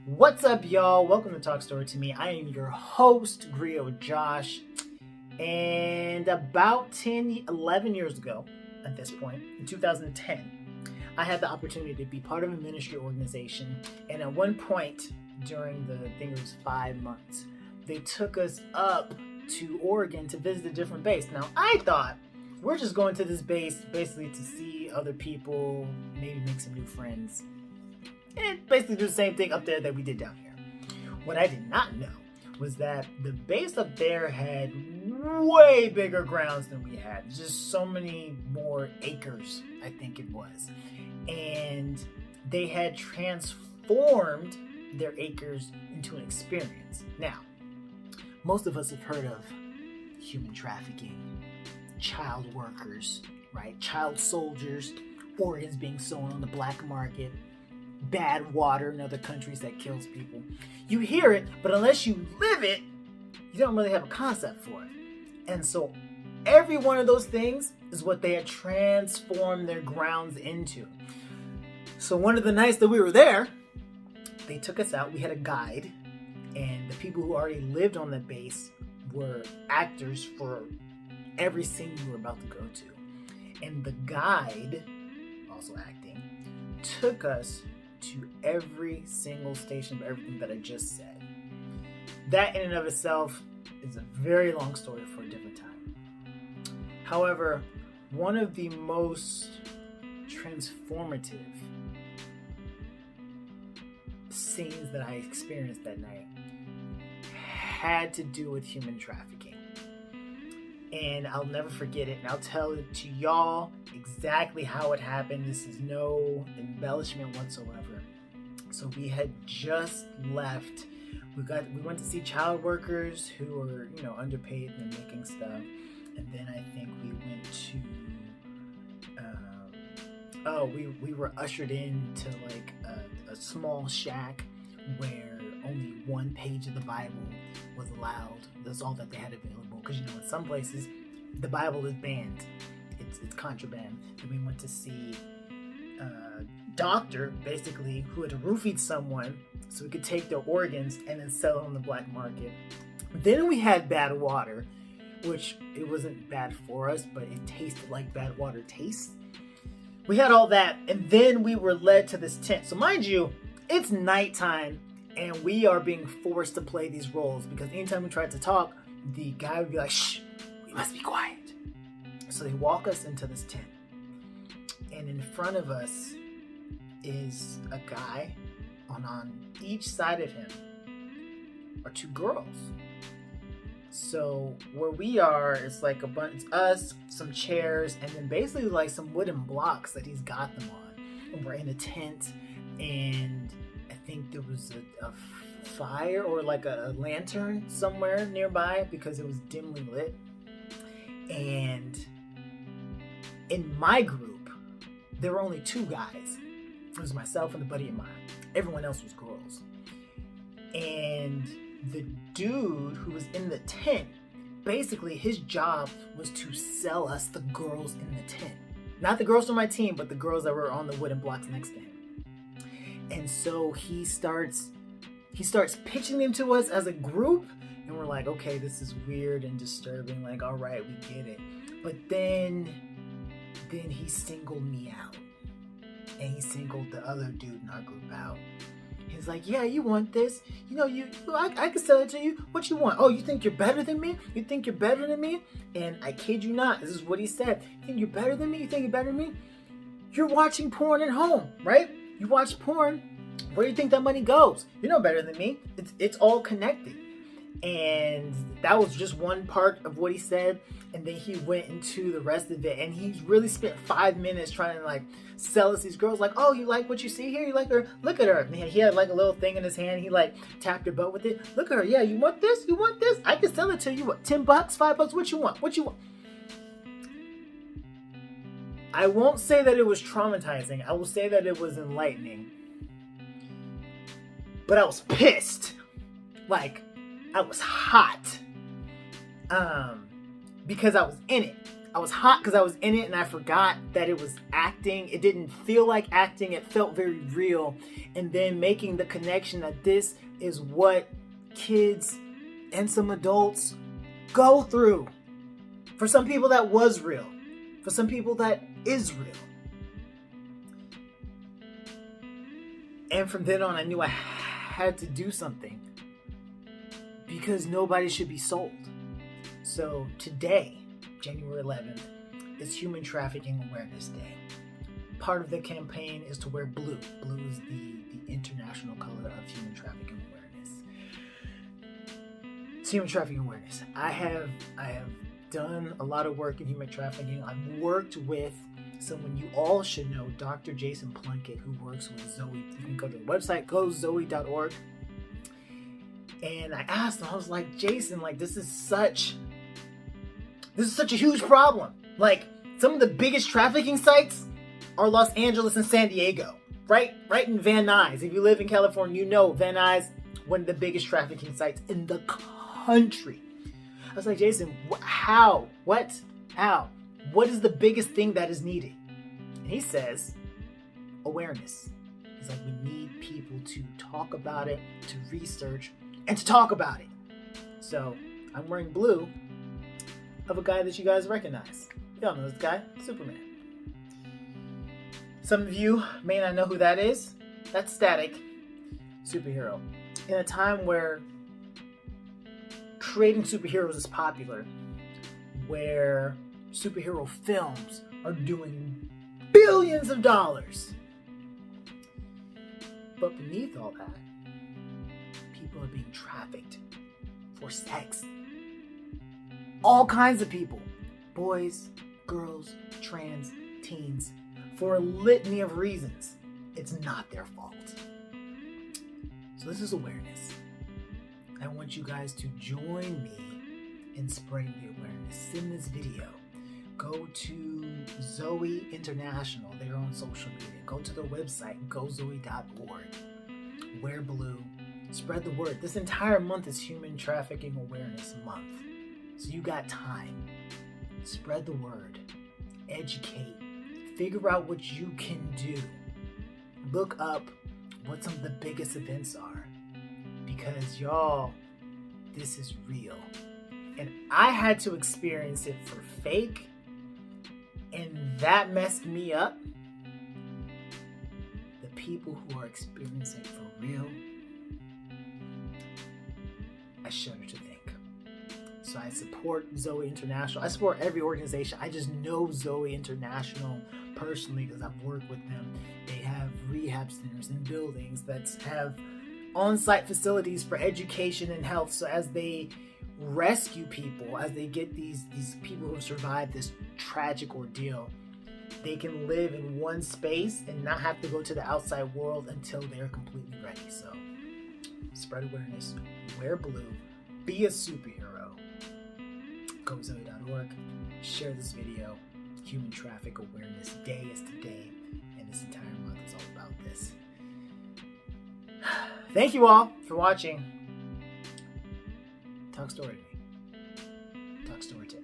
What's up, y'all? Welcome to Talk Story to Me. I am your host, Griot Josh. And about 11 years ago, at this point, in 2010, I had the opportunity to be part of a ministry organization. And at one point during it was 5 months, they took us up to Oregon to visit a different base. Now, I thought we're just going to this base basically to see other people, maybe make some new friends, and basically do the same thing up there that we did down here. What I did not know was that the base up there had way bigger grounds than we had. Just so many more acres, I think it was. And they had transformed their acres into an experience. Now, most of us have heard of human trafficking, child workers, right? Child soldiers, organs being sold on the black market, bad water in other countries that kills people. You hear it, but unless you live it, you don't really have a concept for it. And so every one of those things is what they had transformed their grounds into. So one of the nights that we were there, they took us out. We had a guide, and the people who already lived on the base were actors for every scene we were about to go to. And the guide, also acting, took us to every single station of everything that I just said. That in and of itself is a very long story for a different time. However, one of the most transformative scenes that I experienced that night had to do with human trafficking. And I'll never forget it, and I'll tell it to y'all exactly how it happened. This is no embellishment whatsoever. So we had just left. We went to see child workers who were, underpaid and making stuff. And then I think we went to, we were ushered into like a small shack where only one page of the Bible was allowed. That's all that they had available. Because in some places the Bible is banned. It's contraband. Then we went to see a doctor, basically, who had roofied someone so we could take their organs and then sell it on the black market. Then we had bad water, which it wasn't bad for us, but it tasted like bad water tastes. We had all that, and then we were led to this tent. So mind you, it's nighttime, and we are being forced to play these roles because anytime we tried to talk, the guy would be like, "Shh, we must be quiet." So they walk us into this tent, and in front of us is a guy, and on each side of him are two girls. So where we are, it's like a bunch, it's us, some chairs, and then basically like some wooden blocks that he's got them on. And we're in a tent, and I think there was a fire or like a lantern somewhere nearby because it was dimly lit. And in my group, there were only two guys. It was myself and a buddy of mine. Everyone else was girls. And the dude who was in the tent, basically his job was to sell us the girls in the tent. Not the girls from my team, but the girls that were on the wooden blocks next to him. And so he starts pitching them to us as a group, and we're like, okay, this is weird and disturbing. Like, all right, we get it. But then he singled me out, and he singled the other dude in our group out. He's like, "Yeah, you want this? I can sell it to you. What you want? Oh, you think you're better than me? You think you're better than me?" And I kid you not, this is what he said. "You think you're better than me? You think you're better than me? You're watching porn at home, right? You watch porn. Where do you think that money goes? You're no better than me. It's all connected." And that was just one part of what he said. And then he went into the rest of it. And he really spent 5 minutes trying to like sell us these girls. Like, "Oh, you like what you see here? You like her? Look at her." And he had like a little thing in his hand. He like tapped her butt with it. "Look at her. Yeah, you want this? You want this? I can sell it to you. What, $10, $5? What you want? What you want?" I won't say that it was traumatizing. I will say that it was enlightening. But I was pissed. Like, I was hot. Because I was in it. I was hot because I was in it and I forgot that it was acting. It didn't feel like acting. It felt very real. And then making the connection that this is what kids and some adults go through. For some people that was real. For some people that is real. And from then on I knew I had to do something. Because nobody should be sold. So today, January 11th, is Human Trafficking Awareness Day. Part of the campaign is to wear blue. Blue is the international color of human trafficking awareness. It's human trafficking awareness. I have done a lot of work in human trafficking. I've worked with someone you all should know, Dr. Jason Plunkett, who works with Zoe. You can go to the website, gozoe.org. And I asked him, I was like, Jason, like this is such a huge problem. Like some of the biggest trafficking sites are Los Angeles and San Diego, right in Van Nuys. If you live in California, you know Van Nuys, one of the biggest trafficking sites in the country. I was like, Jason, how? What is the biggest thing that is needed? And he says, awareness. He's like, we need people to talk about it, to research, and to talk about it. So I'm wearing blue of a guy that you guys recognize. Y'all know this guy, Superman. Some of you may not know who that is. That's Static, superhero. In a time where creating superheroes is popular, where superhero films are doing billions of dollars. But beneath all that, people are being trafficked for sex. All kinds of people. Boys, girls, trans, teens. For a litany of reasons. It's not their fault. So this is awareness. I want you guys to join me in spreading the awareness. Send this video. Go to Zoe International. They're on social media. Go to their website, gozoe.org. Wear blue. Spread the word. This entire month is Human Trafficking Awareness Month. So you got time. Spread the word. Educate. Figure out what you can do. Look up what some of the biggest events are. Because y'all, this is real. And I had to experience it for fake. And that messed me up. The people who are experiencing it for real, I shudder to think. So I support Zoe International. I support every organization. I just know Zoe International personally because I've worked with them. They have rehab centers and buildings that have on-site facilities for education and health. So as they rescue people, as they get these people who have survived this tragic ordeal, they can live in one space and not have to go to the outside world until they're completely ready. So spread awareness, wear blue, be a superhero. GoZoe.org. Share this video. Human Traffic Awareness Day is today, and this entire month is all about this. Thank you all for watching. Talk story to me. Talk story to